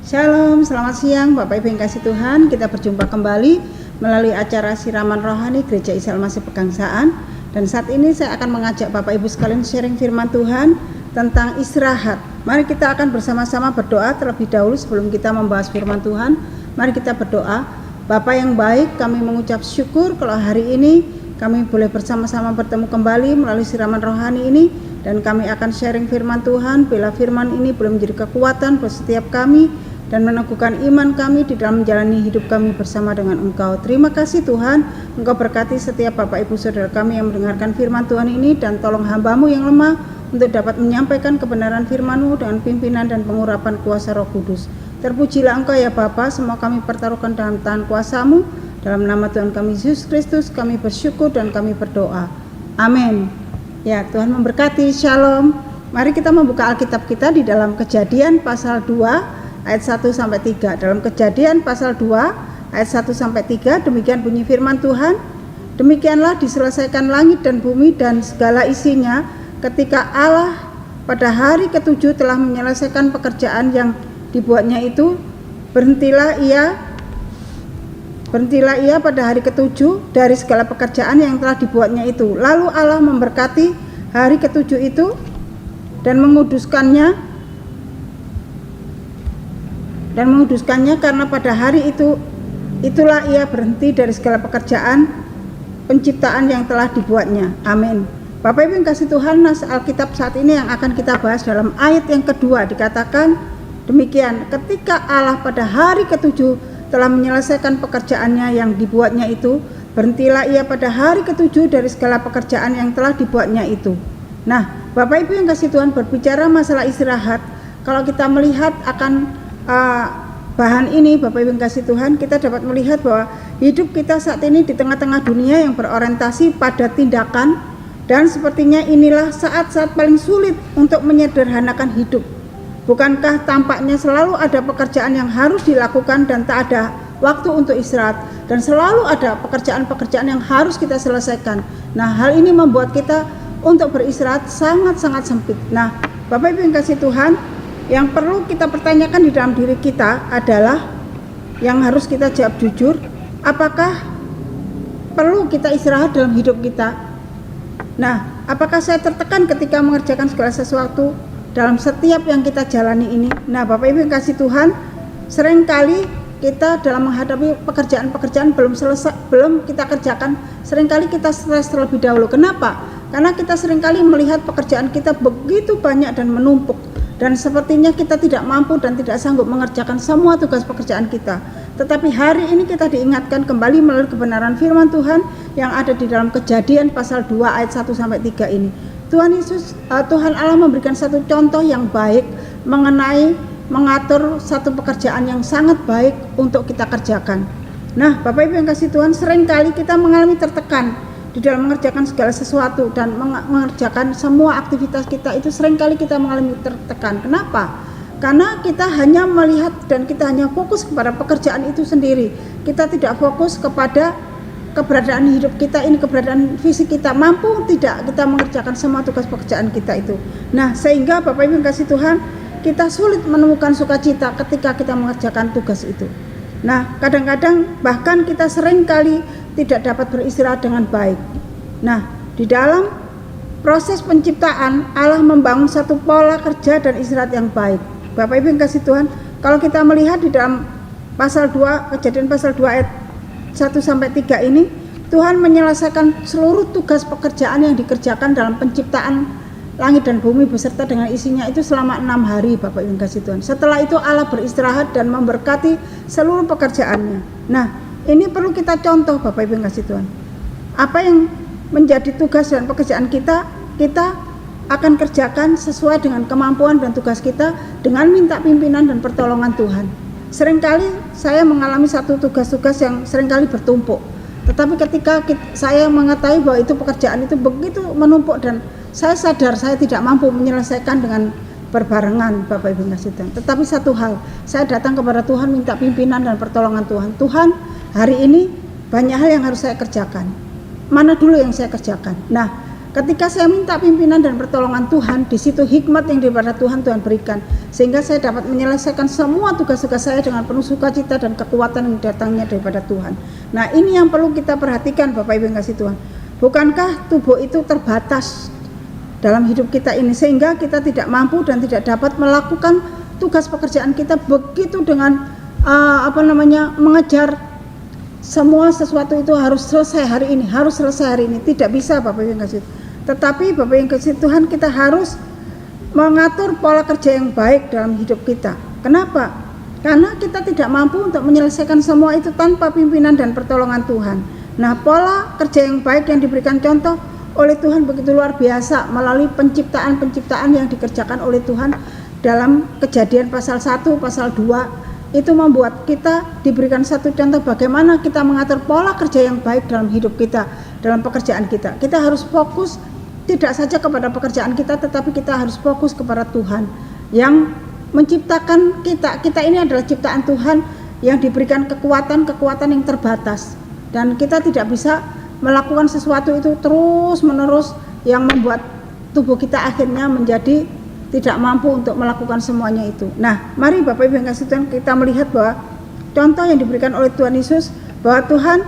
Shalom, selamat siang Bapak Ibu yang kasih Tuhan. Kita berjumpa kembali melalui acara siraman rohani Gereja Isa Almasih Pegangsaan. Dan saat ini saya akan mengajak Bapak Ibu sekalian sharing firman Tuhan tentang istirahat. Mari kita akan bersama-sama berdoa terlebih dahulu sebelum kita membahas firman Tuhan. Mari kita berdoa. Bapa yang baik, kami mengucap syukur kalau hari ini kami boleh bersama-sama bertemu kembali melalui siraman rohani ini. Dan kami akan sharing firman Tuhan. Bila firman ini boleh menjadi kekuatan buat setiap kami dan meneguhkan iman kami di dalam menjalani hidup kami bersama dengan Engkau. Terima kasih Tuhan, Engkau berkati setiap Bapak Ibu Saudara kami yang mendengarkan firman Tuhan ini, dan tolong hamba-Mu yang lemah untuk dapat menyampaikan kebenaran firman-Mu dengan pimpinan dan pengurapan kuasa Roh Kudus. Terpujilah Engkau ya Bapa, semua kami pertaruhkan dalam tangan kuasa-Mu. Dalam nama Tuhan kami Yesus Kristus kami bersyukur dan kami berdoa. Amin. Ya, Tuhan memberkati. Shalom. Mari kita membuka Alkitab kita di dalam Kejadian pasal 2 ayat 1 sampai 3. Dalam Kejadian pasal 2 ayat 1 sampai 3 demikian bunyi firman Tuhan. Demikianlah diselesaikan langit dan bumi dan segala isinya ketika Allah pada hari ketujuh telah menyelesaikan pekerjaan yang dibuatnya itu. Berhentilah ia pada hari ketujuh dari segala pekerjaan yang telah dibuatnya itu. Lalu Allah memberkati hari ketujuh itu dan menguduskannya karena pada hari itulah ia berhenti dari segala pekerjaan penciptaan yang telah dibuatnya. Amin. Bapak Ibu yang kasih Tuhan, nas Alkitab saat ini yang akan kita bahas dalam ayat yang kedua dikatakan demikian, ketika Allah pada hari ketujuh telah menyelesaikan pekerjaannya yang dibuatnya itu, berhentilah ia pada hari ketujuh dari segala pekerjaan yang telah dibuatnya itu. Nah, Bapak Ibu yang kasih Tuhan, berbicara masalah istirahat, kalau kita melihat akan bahan ini, Bapak Ibu yang kasih Tuhan, kita dapat melihat bahwa hidup kita saat ini di tengah-tengah dunia yang berorientasi pada tindakan, dan sepertinya inilah saat-saat paling sulit untuk menyederhanakan hidup. Bukankah tampaknya selalu ada pekerjaan yang harus dilakukan dan tak ada waktu untuk istirahat, dan selalu ada pekerjaan-pekerjaan yang harus kita selesaikan. Nah, hal ini membuat kita untuk beristirahat sangat-sangat sempit. Nah, Bapak Ibu yang kasih Tuhan, yang perlu kita pertanyakan di dalam diri kita adalah, yang harus kita jawab jujur, apakah perlu kita istirahat dalam hidup kita? Nah, apakah saya tertekan ketika mengerjakan segala sesuatu dalam setiap yang kita jalani ini? Nah, Bapak Ibu yang kasih Tuhan, seringkali kita dalam menghadapi pekerjaan-pekerjaan belum kita kerjakan, seringkali kita stres terlebih dahulu. Kenapa? Karena kita seringkali melihat pekerjaan kita begitu banyak dan menumpuk, dan sepertinya kita tidak mampu dan tidak sanggup mengerjakan semua tugas pekerjaan kita. Tetapi hari ini kita diingatkan kembali melalui kebenaran firman Tuhan yang ada di dalam Kejadian pasal 2 ayat 1 sampai 3 ini. Tuhan Allah memberikan satu contoh yang baik mengenai mengatur satu pekerjaan yang sangat baik untuk kita kerjakan. Nah, Bapak Ibu yang kasih Tuhan, seringkali kita mengalami tertekan di dalam mengerjakan segala sesuatu dan mengerjakan semua aktivitas kita itu, seringkali kita mengalami tertekan. Kenapa? Karena kita hanya melihat dan kita hanya fokus kepada pekerjaan itu sendiri. Kita tidak fokus kepada keberadaan hidup kita ini, keberadaan fisik kita, mampu tidak kita mengerjakan semua tugas pekerjaan kita itu. Nah, sehingga Bapak Ibu yang kasih Tuhan, kita sulit menemukan sukacita ketika kita mengerjakan tugas itu. Nah, kadang-kadang bahkan kita seringkali tidak dapat beristirahat dengan baik. Nah, di dalam proses penciptaan, Allah membangun satu pola kerja dan istirahat yang baik. Bapak Ibu yang kasih Tuhan, kalau kita melihat di dalam pasal 2, Kejadian pasal 2 ayat 1 sampai 3 ini, Tuhan menyelesaikan seluruh tugas pekerjaan yang dikerjakan dalam penciptaan langit dan bumi beserta dengan isinya itu selama 6 hari, Bapak Ibu yang kasih Tuhan. Setelah itu Allah beristirahat dan memberkati seluruh pekerjaannya. Nah, ini perlu kita contoh, Bapak Ibu yang kasih Tuhan. Apa yang menjadi tugas dan pekerjaan kita akan kerjakan sesuai dengan kemampuan dan tugas kita dengan minta pimpinan dan pertolongan Tuhan. Seringkali saya mengalami satu tugas-tugas yang seringkali bertumpuk. Tetapi ketika saya mengetahui bahwa itu pekerjaan itu begitu menumpuk dan saya sadar saya tidak mampu menyelesaikan dengan berbarengan, Bapak Ibu yang kasih Tuhan. Tetapi satu hal, saya datang kepada Tuhan minta pimpinan dan pertolongan Tuhan. Tuhan, hari ini banyak hal yang harus saya kerjakan. Mana dulu yang saya kerjakan? Nah, Ketika saya minta pimpinan dan pertolongan Tuhan, di situ hikmat yang daripada Tuhan berikan, sehingga saya dapat menyelesaikan semua tugas-tugas saya dengan penuh sukacita dan kekuatan yang datangnya daripada Tuhan. Nah, ini yang perlu kita perhatikan Bapak Ibu yang kasih Tuhan. Bukankah tubuh itu terbatas dalam hidup kita ini, sehingga kita tidak mampu dan tidak dapat melakukan tugas pekerjaan kita begitu dengan mengejar semua sesuatu itu harus selesai hari ini, harus selesai hari ini. Tidak bisa Bapak Ibu yang kasih. Tetapi Bapak yang kasih Tuhan, kita harus mengatur pola kerja yang baik dalam hidup kita. Kenapa? Karena kita tidak mampu untuk menyelesaikan semua itu tanpa pimpinan dan pertolongan Tuhan. Nah, pola kerja yang baik yang diberikan contoh oleh Tuhan begitu luar biasa melalui penciptaan-penciptaan yang dikerjakan oleh Tuhan dalam Kejadian pasal 1, pasal 2. Itu membuat kita diberikan satu contoh bagaimana kita mengatur pola kerja yang baik dalam hidup kita, dalam pekerjaan kita. Kita harus fokus tidak saja kepada pekerjaan kita, tetapi kita harus fokus kepada Tuhan yang menciptakan kita. Kita ini adalah ciptaan Tuhan yang diberikan kekuatan yang terbatas, dan kita tidak bisa melakukan sesuatu itu terus menerus yang membuat tubuh kita akhirnya menjadi tidak mampu untuk melakukan semuanya itu. Nah, mari Bapak Ibu yang kasih Tuhan, kita melihat bahwa contoh yang diberikan oleh Tuhan Yesus, bahwa Tuhan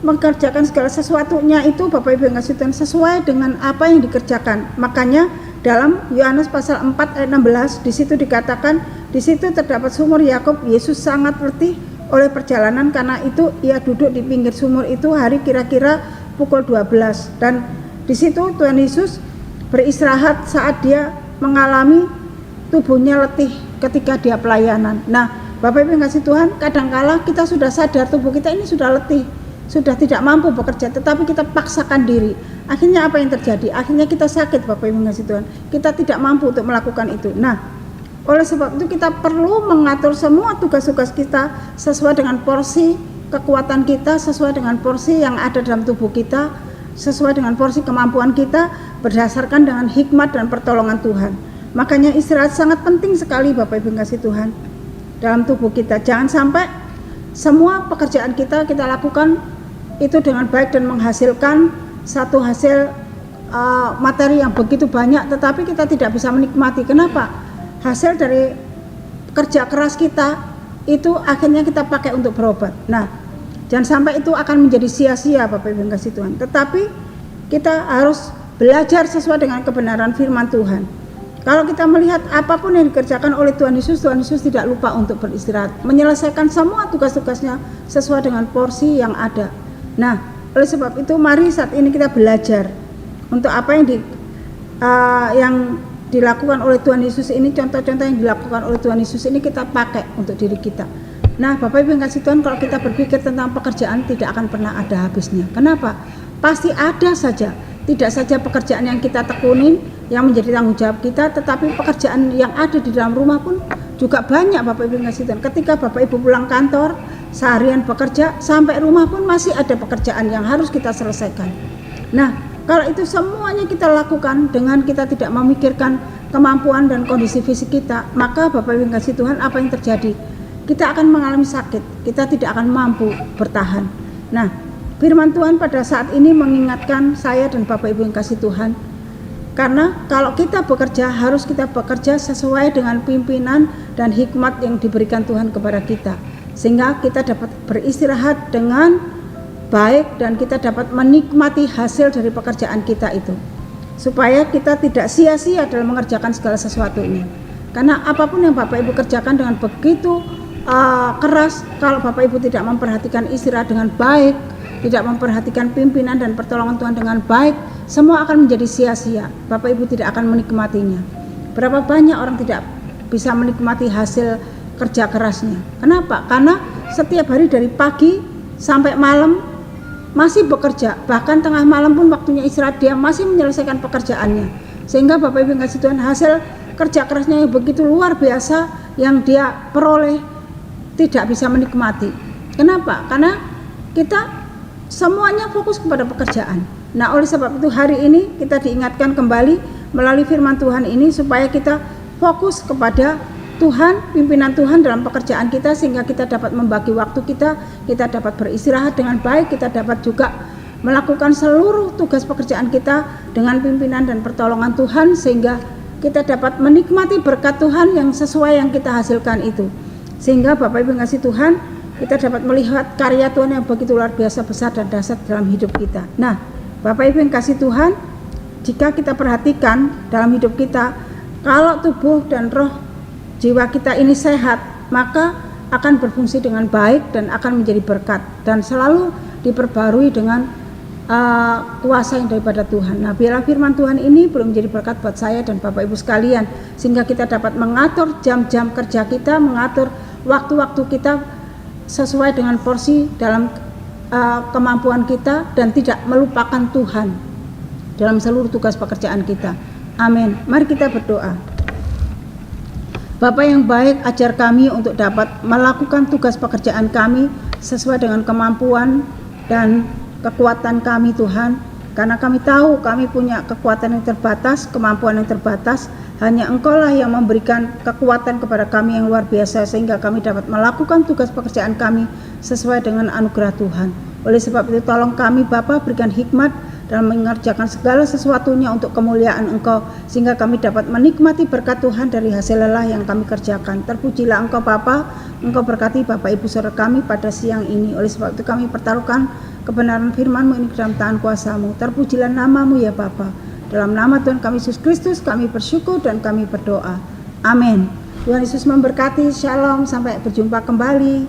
mengerjakan segala sesuatunya itu Bapak Ibu yang kasih Tuhan sesuai dengan apa yang dikerjakan. Makanya dalam Yohanes pasal 4 ayat 16 di situ dikatakan, di situ terdapat sumur Yakub. Yesus sangat letih oleh perjalanan, karena itu ia duduk di pinggir sumur itu hari kira-kira pukul 12, dan di situ Tuhan Yesus beristirahat saat dia mengalami tubuhnya letih ketika dia pelayanan. Nah, Bapak Ibu yang kasih Tuhan, kadangkala kita sudah sadar tubuh kita ini sudah letih, sudah tidak mampu bekerja, tetapi kita paksakan diri. Akhirnya apa yang terjadi? Akhirnya kita sakit Bapak Ibu yang kasih Tuhan. Kita tidak mampu untuk melakukan itu. Nah, oleh sebab itu kita perlu mengatur semua tugas-tugas kita sesuai dengan porsi kekuatan kita, sesuai dengan porsi yang ada dalam tubuh kita, sesuai dengan porsi kemampuan kita, berdasarkan dengan hikmat dan pertolongan Tuhan. Makanya istirahat sangat penting sekali Bapak Ibu yang kasih Tuhan dalam tubuh kita. Jangan sampai semua pekerjaan kita lakukan itu dengan baik dan menghasilkan satu hasil materi yang begitu banyak, tetapi kita tidak bisa menikmati. Kenapa? Hasil dari kerja keras kita itu akhirnya kita pakai untuk berobat. Nah, jangan sampai itu akan menjadi sia-sia Bapak Ibu yang kasih Tuhan. Tetapi kita harus belajar sesuai dengan kebenaran firman Tuhan. Kalau kita melihat apapun yang dikerjakan oleh Tuhan Yesus tidak lupa untuk beristirahat, menyelesaikan semua tugas-tugasnya sesuai dengan porsi yang ada. Nah, oleh sebab itu mari saat ini kita belajar untuk apa yang dilakukan oleh Tuhan Yesus ini, contoh-contoh yang dilakukan oleh Tuhan Yesus ini kita pakai untuk diri kita. Nah, Bapak Ibu yang kasih Tuhan, kalau kita berpikir tentang pekerjaan tidak akan pernah ada habisnya. Kenapa? Pasti ada saja. Tidak saja pekerjaan yang kita tekunin yang menjadi tanggung jawab kita, tetapi pekerjaan yang ada di dalam rumah pun juga banyak Bapak Ibu yang kasih Tuhan. Ketika Bapak Ibu pulang kantor, seharian bekerja, sampai rumah pun masih ada pekerjaan yang harus kita selesaikan. Nah, kalau itu semuanya kita lakukan dengan kita tidak memikirkan kemampuan dan kondisi fisik kita, maka Bapak Ibu yang kasih Tuhan, apa yang terjadi? Kita akan mengalami sakit, kita tidak akan mampu bertahan. Nah, firman Tuhan pada saat ini mengingatkan saya dan Bapak Ibu yang kasih Tuhan, karena kalau kita bekerja, harus kita bekerja sesuai dengan pimpinan dan hikmat yang diberikan Tuhan kepada kita, sehingga kita dapat beristirahat dengan baik dan kita dapat menikmati hasil dari pekerjaan kita itu, supaya kita tidak sia-sia dalam mengerjakan segala sesuatunya. Karena apapun yang Bapak Ibu kerjakan dengan begitu keras, kalau Bapak Ibu tidak memperhatikan istirahat dengan baik, tidak memperhatikan pimpinan dan pertolongan Tuhan dengan baik, semua akan menjadi sia-sia. Bapak Ibu tidak akan menikmatinya. Berapa banyak orang tidak bisa menikmati hasil kerja kerasnya. Kenapa? Karena setiap hari dari pagi sampai malam masih bekerja, bahkan tengah malam pun waktunya istirahat dia masih menyelesaikan pekerjaannya. Sehingga Bapak Ibu yang kasih Tuhan, hasil kerja kerasnya yang begitu luar biasa yang dia peroleh tidak bisa menikmati. Kenapa? Karena kita semuanya fokus kepada pekerjaan. Nah, oleh sebab itu hari ini kita diingatkan kembali melalui firman Tuhan ini supaya kita fokus kepada Tuhan, pimpinan Tuhan dalam pekerjaan kita, sehingga kita dapat membagi waktu kita dapat beristirahat dengan baik, kita dapat juga melakukan seluruh tugas pekerjaan kita dengan pimpinan dan pertolongan Tuhan, sehingga kita dapat menikmati berkat Tuhan yang sesuai yang kita hasilkan itu. Sehingga Bapak Ibu yang kasih Tuhan, kita dapat melihat karya Tuhan yang begitu luar biasa besar dan dahsyat dalam hidup kita. Nah, Bapak Ibu yang kasih Tuhan, jika kita perhatikan dalam hidup kita, kalau tubuh dan roh jiwa kita ini sehat, maka akan berfungsi dengan baik dan akan menjadi berkat dan selalu diperbarui dengan kuasa yang daripada Tuhan. Nah, biarlah firman Tuhan ini boleh menjadi berkat buat saya dan Bapak Ibu sekalian, sehingga kita dapat mengatur jam-jam kerja kita, mengatur waktu-waktu kita sesuai dengan porsi dalam kemampuan kita, dan tidak melupakan Tuhan dalam seluruh tugas pekerjaan kita. Amin. Mari kita berdoa. Bapa yang baik, ajar kami untuk dapat melakukan tugas pekerjaan kami sesuai dengan kemampuan dan kekuatan kami Tuhan, karena kami tahu kami punya kekuatan yang terbatas, kemampuan yang terbatas. Hanya Engkau lah yang memberikan kekuatan kepada kami yang luar biasa, sehingga kami dapat melakukan tugas pekerjaan kami sesuai dengan anugerah Tuhan. Oleh sebab itu tolong kami Bapa, berikan hikmat dalam mengerjakan segala sesuatunya untuk kemuliaan Engkau, sehingga kami dapat menikmati berkat Tuhan dari hasil lelah yang kami kerjakan. Terpujilah Engkau Bapa, Engkau berkati Bapak Ibu saudara kami pada siang ini. Oleh sebab itu kami pertaruhkan kebenaran firman-Mu ini ke dalam tangan kuasa-Mu. Terpujilah nama-Mu ya Bapa. Dalam nama Tuhan kami Yesus Kristus kami bersyukur dan kami berdoa. Amin. Tuhan Yesus memberkati. Shalom, sampai berjumpa kembali.